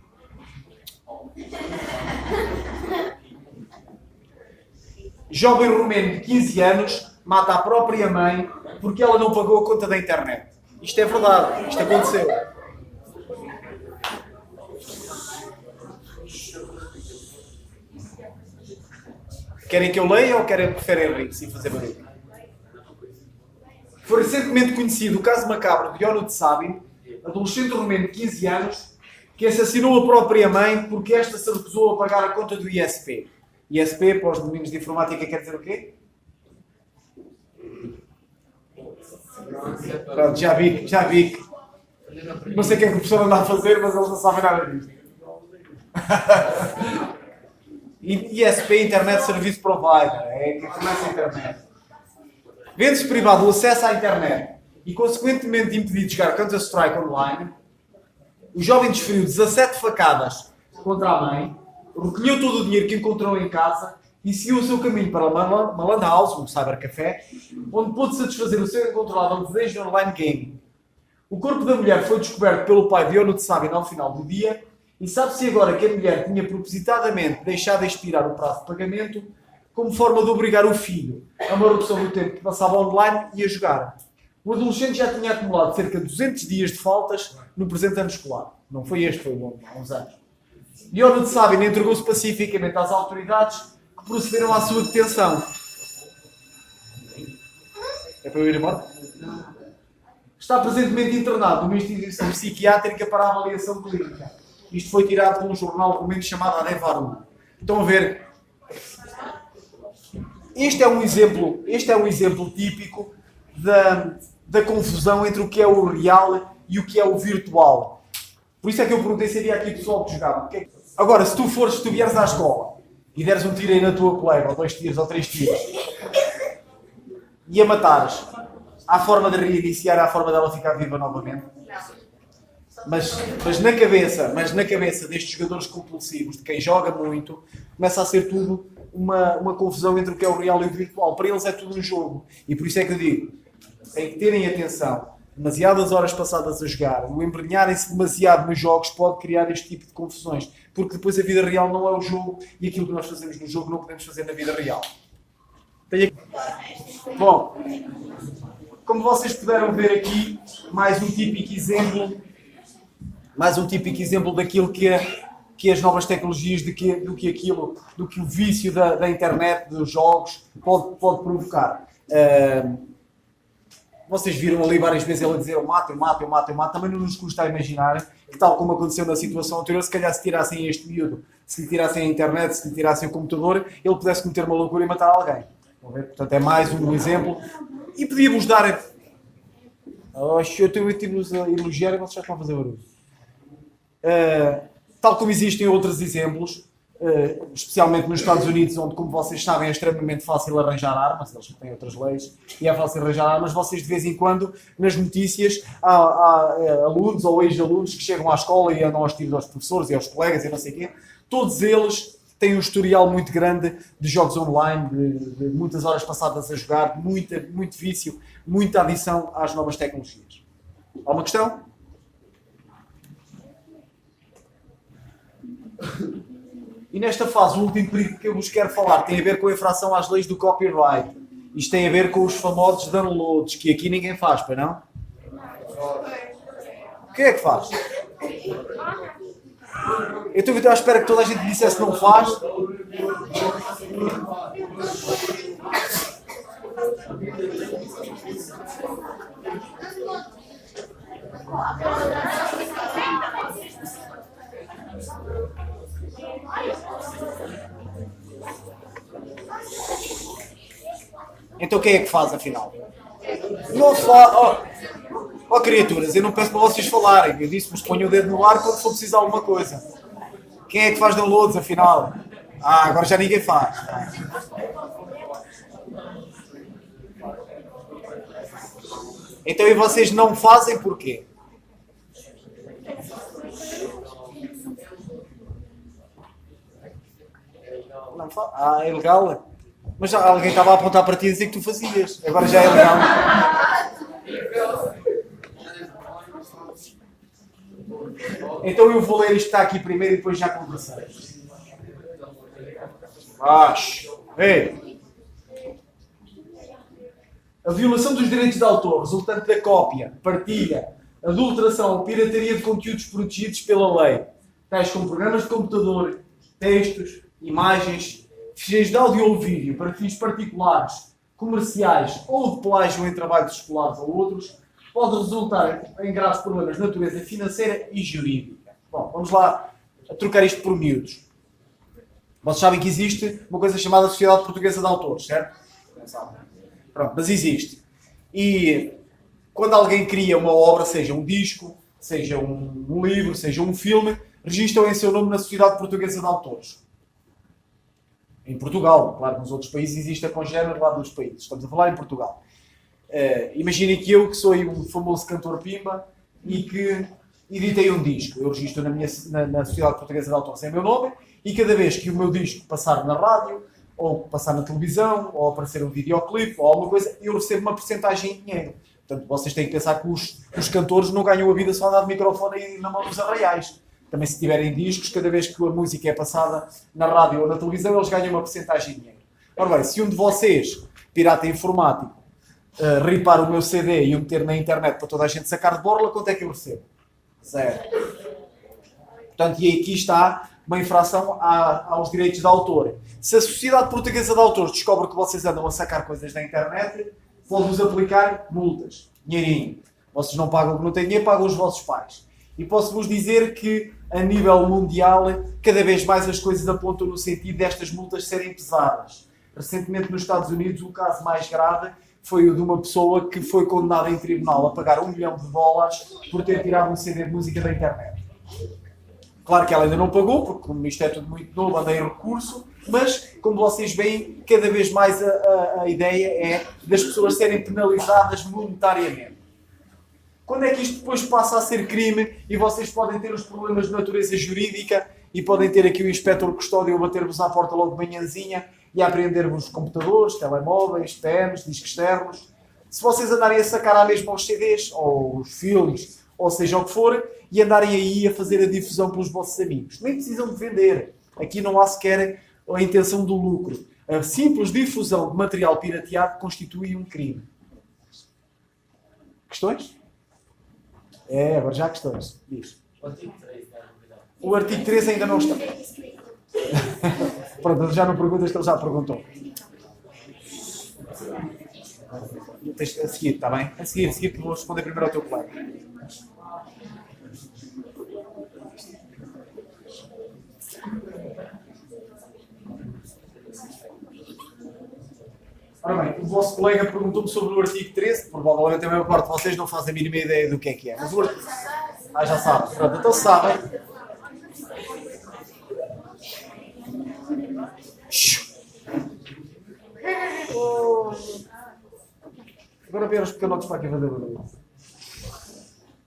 jovem romeno de 15 anos mata a própria mãe porque ela não pagou a conta da internet. Isto é verdade, isto aconteceu. Querem que eu leia ou preferem rir sem fazer barulho? Foi recentemente conhecido o caso macabro de Yonut Sabin, adolescente romeno de 15 anos, que assassinou a própria mãe porque esta se recusou a pagar a conta do ISP. ISP, para os domínios de informática, quer dizer o quê? Pronto, já vi que não sei o que é que o professor anda a fazer, mas eles não sabem nada disto. ISP, Internet Service Provider, é que fornece a internet. Vende-se privado o acesso à internet e, consequentemente, impedido de jogar Counter-Strike online, o jovem desferiu 17 facadas contra a mãe, recolheu todo o dinheiro que encontrou em casa e seguiu o seu caminho para uma LAN house, um cybercafé, onde pôde satisfazer o seu incontrolável desejo de online gaming. O corpo da mulher foi descoberto pelo pai de Yonut Sabin ao final do dia e sabe-se agora que a mulher tinha propositadamente deixado expirar o prazo de pagamento como forma de obrigar o filho a uma redução do tempo que passava online e a jogar. O adolescente já tinha acumulado cerca de 200 dias de faltas no presente ano escolar. Não foi este, foi há uns anos. Yonut Sabin entregou-se pacificamente às autoridades que procederam à sua detenção. É para eu ir embora? Está presentemente internado numa instituição psiquiátrica para a avaliação clínica. Isto foi tirado de um jornal romeno chamado Adevaru. Estão a ver? Este é um exemplo típico da confusão entre o que é o real e o que é o virtual. Por isso é que eu perguntei se havia aqui pessoal que jogava. Agora, se tu vieres à escola e deres um tiro aí na tua colega, ou 2 tiros ou 3 tiros, e a matares, há forma de reiniciar, há forma dela ficar viva novamente? Mas na cabeça destes jogadores compulsivos, de quem joga muito, começa a ser tudo uma confusão entre o que é o real e o virtual. Para eles é tudo um jogo. E por isso é que eu digo, tem que terem atenção. Demasiadas horas passadas a jogar, o embrenharem-se demasiado nos jogos pode criar este tipo de confusões. Porque depois a vida real não é o jogo e aquilo que nós fazemos no jogo não podemos fazer na vida real. Bom, como vocês puderam ver aqui, mais um típico exemplo daquilo que que as novas tecnologias, do que o vício da internet, dos jogos, pode provocar. Vocês viram ali várias vezes ele a dizer eu mato, também não nos custa a imaginar que, tal como aconteceu na situação anterior, se calhar se tirassem este miúdo, se lhe tirassem a internet, se lhe tirassem o computador, ele pudesse cometer uma loucura e matar alguém. Portanto, é mais um exemplo. E podíamos dar... eu estive-vos a elogiar e vocês já estão a fazer barulho. Tal como existem outros exemplos, especialmente nos Estados Unidos, onde, como vocês sabem, é extremamente fácil arranjar armas, eles têm outras leis, e é fácil arranjar armas. Vocês, de vez em quando, nas notícias, há alunos ou ex-alunos que chegam à escola e andam aos tiros aos professores e aos colegas e não sei o quê. Todos eles têm um historial muito grande de jogos online, de muitas horas passadas a jogar, muito vício, muita adição às novas tecnologias. Alguma questão? E nesta fase, o último perigo que eu vos quero falar tem a ver com a infração às leis do copyright. Isto tem a ver com os famosos downloads, que aqui ninguém faz, para não? Quem é que faz? Eu estou à espera que toda a gente dissesse que não faz. Então quem é que faz, afinal? Não fala. Oh, criaturas, eu não peço para vocês falarem. Eu disse-vos ponham o dedo no ar quando for preciso de alguma coisa. Quem é que faz downloads, afinal? Agora já ninguém faz. Então e vocês não fazem porquê? Não fa... é legal. Mas já alguém estava a apontar para ti e dizer que tu fazias. Agora já é legal. Então eu vou ler isto que está aqui primeiro e depois já conversamos. Ei! A violação dos direitos de autor resultante da cópia, partilha, adulteração ou pirataria de conteúdos protegidos pela lei, tais como programas de computador, textos, imagens, ficheiros de áudio ou vídeo para fins particulares, comerciais ou de plágio em trabalhos escolares ou outros, pode resultar em graves problemas de natureza financeira e jurídica. Bom, vamos lá a trocar isto por miúdos. Vocês sabem que existe uma coisa chamada Sociedade Portuguesa de Autores, certo? Pronto, mas existe. E quando alguém cria uma obra, seja um disco, seja um livro, seja um filme, registram em seu nome na Sociedade Portuguesa de Autores. Em Portugal, claro que nos outros países existe a congénere lá dos países. Estamos a falar em Portugal. Imaginem que eu, que sou um famoso cantor Pimba e que editei um disco. Eu registro na Sociedade Portuguesa de Autores em meu nome e cada vez que o meu disco passar na rádio, ou passar na televisão, ou aparecer um videoclipe, ou alguma coisa, eu recebo uma porcentagem em dinheiro. Portanto, vocês têm que pensar que os cantores não ganham a vida só a dar de microfone e na mão dos arraiais. Também se tiverem discos, cada vez que a música é passada na rádio ou na televisão, eles ganham uma porcentagem de dinheiro. Ora bem, se um de vocês, pirata informático, ripar o meu CD e o meter na internet para toda a gente sacar de borla, quanto é que eu recebo? 0. Portanto, e aqui está uma infração aos direitos de autor. Se a Sociedade Portuguesa de Autores descobre que vocês andam a sacar coisas na internet, pode-vos aplicar multas, dinheirinho. Vocês não pagam o que não têm dinheiro, pagam os vossos pais. E posso-vos dizer que, a nível mundial, cada vez mais as coisas apontam no sentido destas multas serem pesadas. Recentemente, nos Estados Unidos, o caso mais grave foi o de uma pessoa que foi condenada em tribunal a pagar $1 milhão por ter tirado um CD de música da internet. Claro que ela ainda não pagou, porque como isto é tudo muito novo, anda em recurso, mas, como vocês veem, cada vez mais a ideia é das pessoas serem penalizadas monetariamente. Quando é que isto depois passa a ser crime e vocês podem ter os problemas de natureza jurídica e podem ter aqui o inspetor custódio a bater-vos à porta logo de manhãzinha e a apreender-vos computadores, telemóveis, pens, discos externos. Se vocês andarem a sacar à mesma os CDs, ou os filmes, ou seja o que for, e andarem aí a fazer a difusão pelos vossos amigos. Nem precisam de vender. Aqui não há sequer a intenção do lucro. A simples difusão de material pirateado constitui um crime. Questões? Agora já há questões. Diz. O artigo 13 ainda não está. Pronto, já não perguntas que ele já perguntou. A seguir, está bem? A seguir, que vou responder primeiro ao teu colega. Ora bem, o vosso colega perguntou-me sobre o artigo 13, provavelmente a maior parte de vocês não faz a mínima ideia do que é. Mas o artigo... já sabem. Pronto, então sabem. Agora apenas porque eu não para aqui fazer barulho.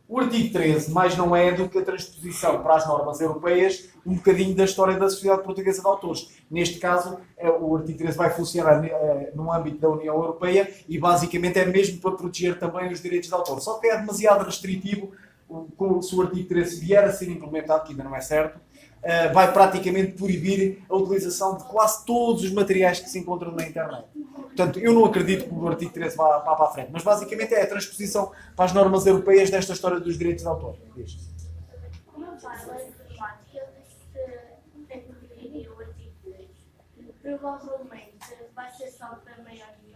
O artigo 13 mais não é do que a transposição para as normas europeias um bocadinho da história da Sociedade Portuguesa de Autores. Neste caso, o artigo 13 vai funcionar no âmbito da União Europeia e basicamente é mesmo para proteger também os direitos de autor. Só que é demasiado restritivo se o artigo 13 vier a ser implementado, que ainda não é certo, vai praticamente proibir a utilização de quase todos os materiais que se encontram na internet. Portanto, eu não acredito que o artigo 13 vá para a frente, mas basicamente é a transposição para as normas europeias desta história dos direitos de autor. Diz. Como vai a informática, eles têm que proibir o artigo 13. Provavelmente vai ser só para maiores de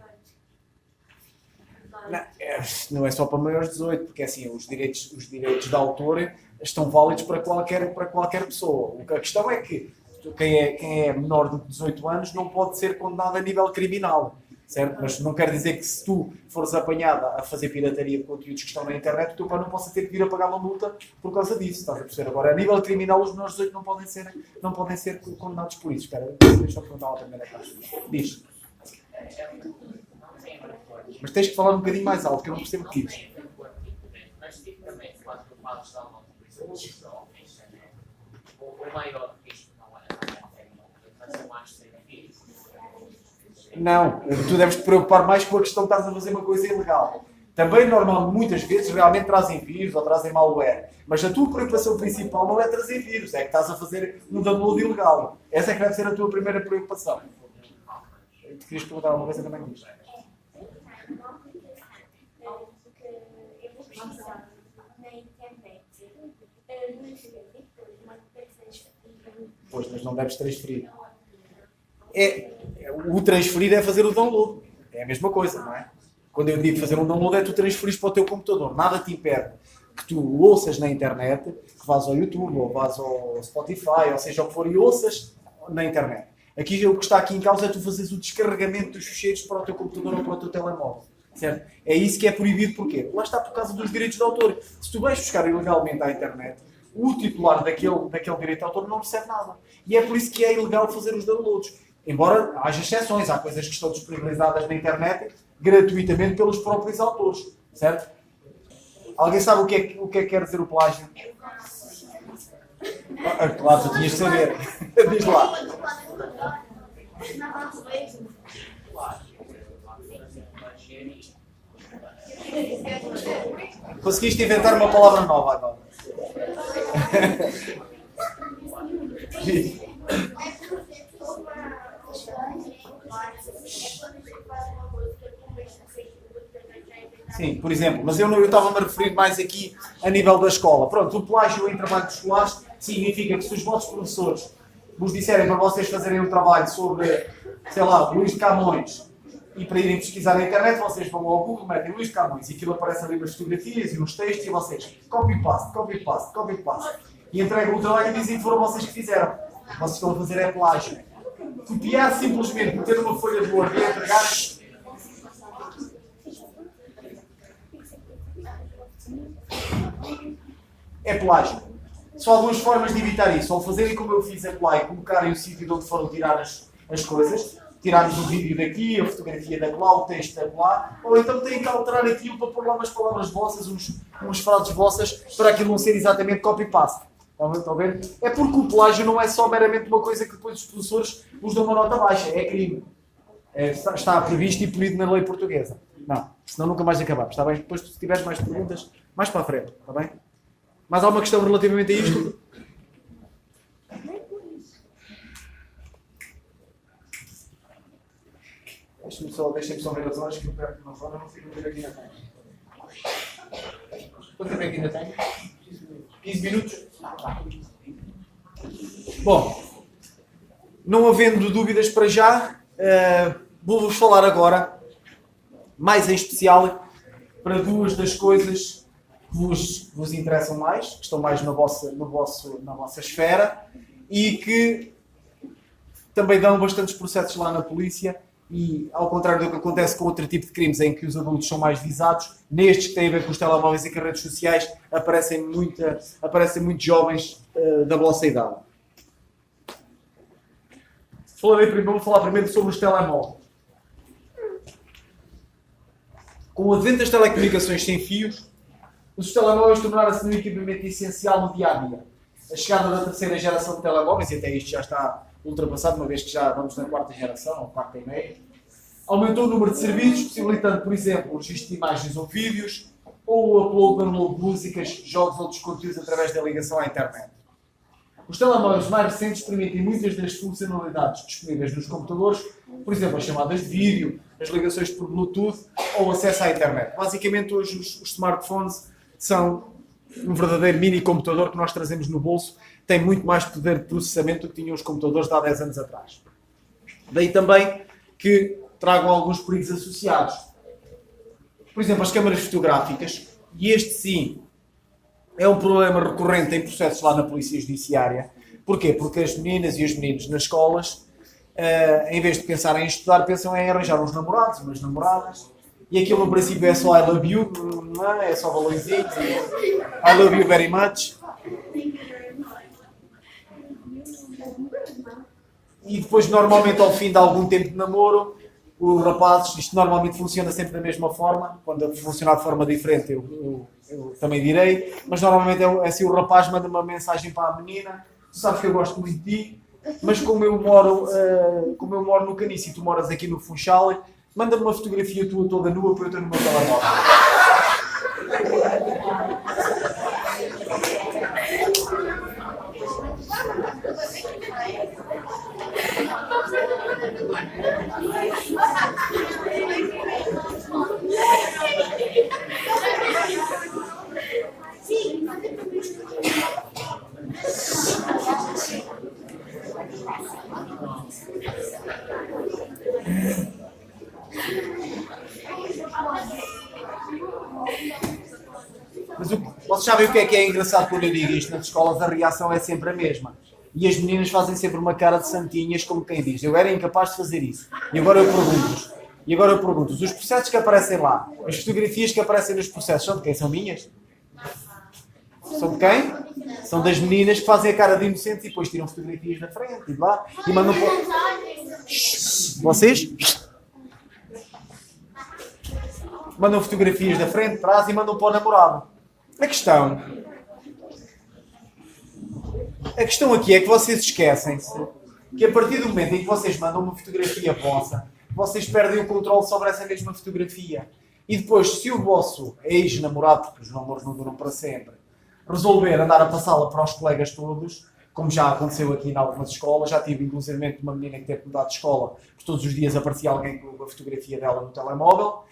18. Não é só para maiores de 18, porque assim, os direitos de autor estão válidos para qualquer pessoa. A questão é que quem é menor de 18 anos não pode ser condenado a nível criminal, certo? Mas não quer dizer que se tu fores apanhada a fazer pirataria de conteúdos que estão na internet, o teu pai não possa ter que vir a pagar uma multa por causa disso, estás a perceber? Agora, a nível criminal, os menores de 18 não podem ser condenados por isso. Espera, deixa eu perguntar a primeira caixa. Diz. Mas tens que falar um bocadinho mais alto, que eu não percebo o que dizes. Mas tipicamente, quando tu falas de alguma coisa o maior risco não é mas eu acho que seria difícil. Não, tu deves te preocupar mais com a questão de estás a fazer uma coisa ilegal. Também, normalmente, muitas vezes, realmente trazem vírus ou trazem malware. Mas a tua preocupação principal não é trazer vírus, é que estás a fazer um download ilegal. Essa é que deve ser a tua primeira preocupação. Tu querias perguntar alguma coisa também disso? Eu vou precisar na internet Pois, mas não deves transferir. O transferir é fazer o download. É a mesma coisa, não é? Quando eu digo fazer um download é tu transferires para o teu computador. Nada te impede que tu ouças na internet, que vás ao YouTube ou vás ao Spotify, ou seja o que for, e ouças na internet. Aqui o que está aqui em causa é tu fazeres o descarregamento dos ficheiros para o teu computador ou para o teu telemóvel. Certo? É isso que é proibido, porquê? Lá está por causa dos direitos de autor. Se tu vais buscar ilegalmente à internet, o titular daquele direito de autor não recebe nada. E é por isso que é ilegal fazer os downloads. Embora haja exceções, há coisas que estão disponibilizadas na internet gratuitamente pelos próprios autores. Certo? Alguém sabe o que é que quer dizer o plágio? Claro, tu tinhas de saber. Diz lá. Conseguiste inventar uma palavra nova agora. Sim, por exemplo, mas eu estava-me a referir mais aqui a nível da escola. Pronto, o plágio em trabalhos escolares significa que se os vossos professores vos disserem para vocês fazerem um trabalho sobre, sei lá, Luís de Camões, e para irem pesquisar na internet, vocês vão ao Google, metem Luís de Camões, e aquilo aparece ali umas fotografias e uns textos, e vocês copy-paste, copy-paste, copy-paste. E entregam o trabalho e dizem que foram vocês que fizeram. Vocês estão a fazer é plágio. Copiar simplesmente, meter uma folha de Word e entregar... é plágio. Só há duas formas de evitar isso. Ou fazerem como eu fiz, é plágio, colocarem o sítio de onde foram tirar as coisas, tirarmos o vídeo daqui, a fotografia da lá, o texto da lá, ou então têm que alterar aquilo para pôr lá umas palavras vossas, umas frases vossas, para aquilo não ser exatamente copy-paste. Estão a ver? É porque o plágio não é só meramente uma coisa que depois os professores vos dão uma nota baixa, é crime. Está previsto e punido na lei portuguesa. Não, senão nunca mais acabamos, está bem? Depois, se tiveres mais perguntas, mais para a frente, está bem? Mais alguma questão relativamente a isto? Deixem-me só ver as horas, que eu perco uma hora, não fico a ver aqui na frente. Quanto tempo é que ainda tem? 15 minutos? Bom, não havendo dúvidas para já, vou-vos falar agora, mais em especial, para duas das coisas que vos interessam mais, que estão mais na vossa esfera e que também dão bastantes processos lá na polícia e, ao contrário do que acontece com outro tipo de crimes em que os adultos são mais visados, nestes que têm a ver com os telemóveis e com as redes sociais, aparecem muitos jovens da vossa idade. Vou falar primeiro sobre os telemóveis. Com o advento das telecomunicações sem fios, os telemóveis tornaram-se um equipamento essencial no dia-a-dia. A chegada da terceira geração de telemóveis, e até isto já está ultrapassado, uma vez que já vamos na quarta geração, ou quarta e meia, aumentou o número de serviços, possibilitando, por exemplo, o registro de imagens ou vídeos, ou o upload de músicas, jogos ou outros conteúdos através da ligação à internet. Os telemóveis mais recentes permitem muitas das funcionalidades disponíveis nos computadores, por exemplo, as chamadas de vídeo, as ligações por Bluetooth ou acesso à internet. Basicamente, hoje os smartphones são um verdadeiro mini-computador que nós trazemos no bolso, tem muito mais poder de processamento do que tinham os computadores de há 10 anos atrás. Daí também que tragam alguns perigos associados. Por exemplo, as câmaras fotográficas, e este sim é um problema recorrente em processos lá na Polícia Judiciária. Porquê? Porque as meninas e os meninos nas escolas, em vez de pensarem em estudar, pensam em arranjar uns namorados, umas namoradas, e aquilo no princípio é só I love you, não é só valorzinhos, I love you very much. E depois, normalmente, ao fim de algum tempo de namoro, os rapazes, isto normalmente funciona sempre da mesma forma, quando funcionar de forma diferente eu também direi, mas normalmente é assim, o rapaz manda uma mensagem para a menina: tu sabes que eu gosto muito de ti, mas como eu moro no Caniço e tu moras aqui no Funchal, manda-me uma fotografia tua toda nua para eu ter no meu telemóvel. Mas vocês sabem o que é engraçado quando eu digo isto? Nas escolas a reação é sempre a mesma. E as meninas fazem sempre uma cara de santinhas, como quem diz: eu era incapaz de fazer isso. E agora eu pergunto-vos, os processos que aparecem lá, as fotografias que aparecem nos processos, são de quem? São minhas? São de quem? São das meninas que fazem a cara de inocentes e depois tiram fotografias da frente e de lá e mandam para... Vocês? Mandam fotografias da frente, de trás e mandam para o namorado. A questão aqui é que vocês esquecem-se que a partir do momento em que vocês mandam uma fotografia vossa, vocês perdem o controle sobre essa mesma fotografia. E depois, se o vosso ex-namorado, porque os namoros não duram para sempre, resolver andar a passá-la para os colegas todos, como já aconteceu aqui em algumas escolas, já tive inclusive uma menina que teve que mudar de escola, porque todos os dias aparecia alguém com a fotografia dela no telemóvel,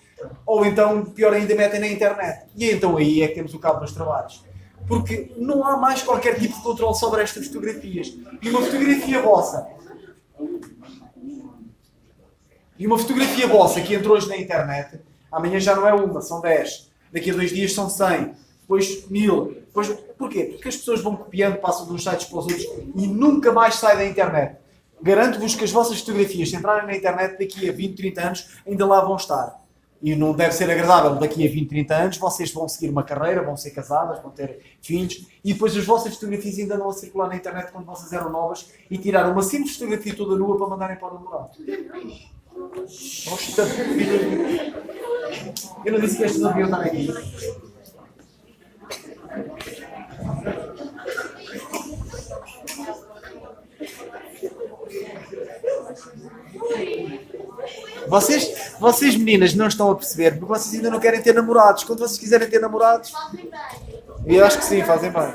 ou então, pior ainda, metem na internet. E então aí é que temos o cabo dos trabalhos. Porque não há mais qualquer tipo de controle sobre estas fotografias. E uma fotografia vossa que entrou hoje na internet, amanhã já não é uma, são 10. Daqui a 2 dias são 100. Depois 1000. Depois... Porquê? Porque as pessoas vão copiando, passam de uns sites para os outros e nunca mais sai da internet. Garanto-vos que as vossas fotografias, se entrarem na internet daqui a 20, 30 anos, ainda lá vão estar. E não deve ser agradável daqui a 20, 30 anos, vocês vão seguir uma carreira, vão ser casadas, vão ter filhos, e depois as vossas fotografias ainda andam a circular na internet quando vocês eram novas e tiraram uma simples fotografia toda nua para mandarem para o namorado. Eu não disse que estes não deviam estar aqui. Vocês meninas não estão a perceber porque vocês ainda não querem ter namorados. Quando vocês quiserem ter namorados, eu acho que sim, fazem bem.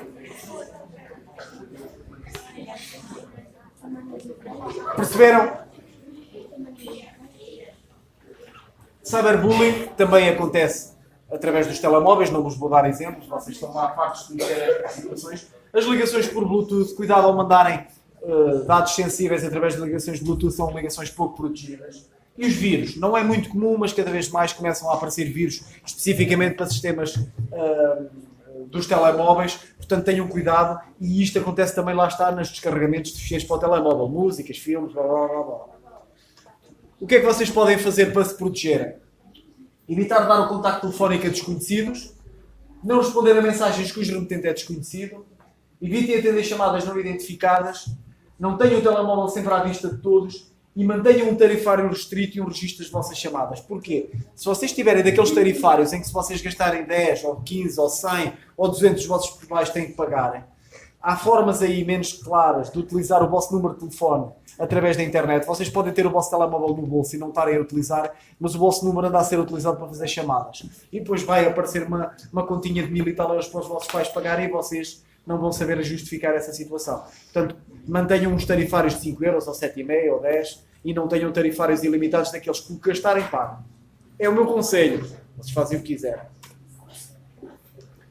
Perceberam? Cyberbullying também acontece através dos telemóveis, não vos vou dar exemplos, vocês estão lá fartos de ter estas situações. As ligações por Bluetooth, cuidado ao mandarem dados sensíveis através de ligações Bluetooth são ligações pouco protegidas. E os vírus, não é muito comum, mas cada vez mais começam a aparecer vírus especificamente para sistemas dos telemóveis, portanto tenham cuidado, e isto acontece também, lá está, nos descarregamentos de ficheiros para o telemóvel, músicas, filmes, blá blá blá blá. O que é que vocês podem fazer para se protegerem? Evitar dar o contacto telefónico a desconhecidos, não responder a mensagens cujo remetente é desconhecido, evitem atender chamadas não identificadas, não tenham o telemóvel sempre à vista de todos e mantenham um tarifário restrito e um registro das vossas chamadas. Porquê? Se vocês tiverem daqueles tarifários em que se vocês gastarem 10 ou 15 ou 100 ou 200 os vossos pais têm que pagarem, há formas aí menos claras de utilizar o vosso número de telefone através da internet. Vocês podem ter o vosso telemóvel no bolso e não estarem a utilizar, mas o vosso número anda a ser utilizado para fazer chamadas. E depois vai aparecer uma continha de 1000 e tal euros para os vossos pais pagarem e vocês não vão saber justificar essa situação. Portanto, mantenham uns tarifários de 5 euros ou 7,5 ou 10 e não tenham tarifários ilimitados daqueles que gastarem pagam. É o meu conselho. Vocês fazem o que quiserem.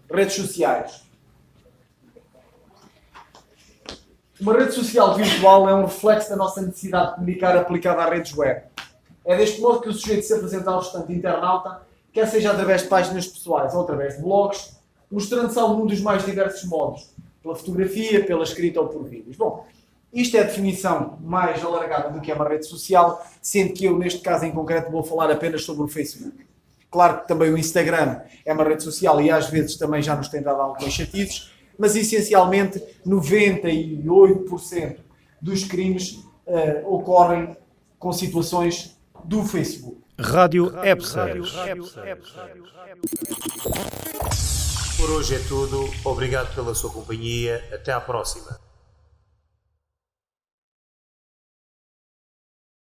Redes sociais. Uma rede social virtual é um reflexo da nossa necessidade de comunicar aplicada a redes web. É deste modo que o sujeito se apresenta ao restante internauta, quer seja através de páginas pessoais ou através de blogs, mostrando-se ao mundo dos mais diversos modos, pela fotografia, pela escrita ou por vídeos. Bom, isto é a definição mais alargada do que é uma rede social, sendo que eu, neste caso em concreto, vou falar apenas sobre o Facebook. Claro que também o Instagram é uma rede social e às vezes também já nos tem dado algumas chatices, mas essencialmente 98% dos crimes ocorrem com situações do Facebook. Rádio EBSES. Por hoje é tudo. Obrigado pela sua companhia. Até à próxima.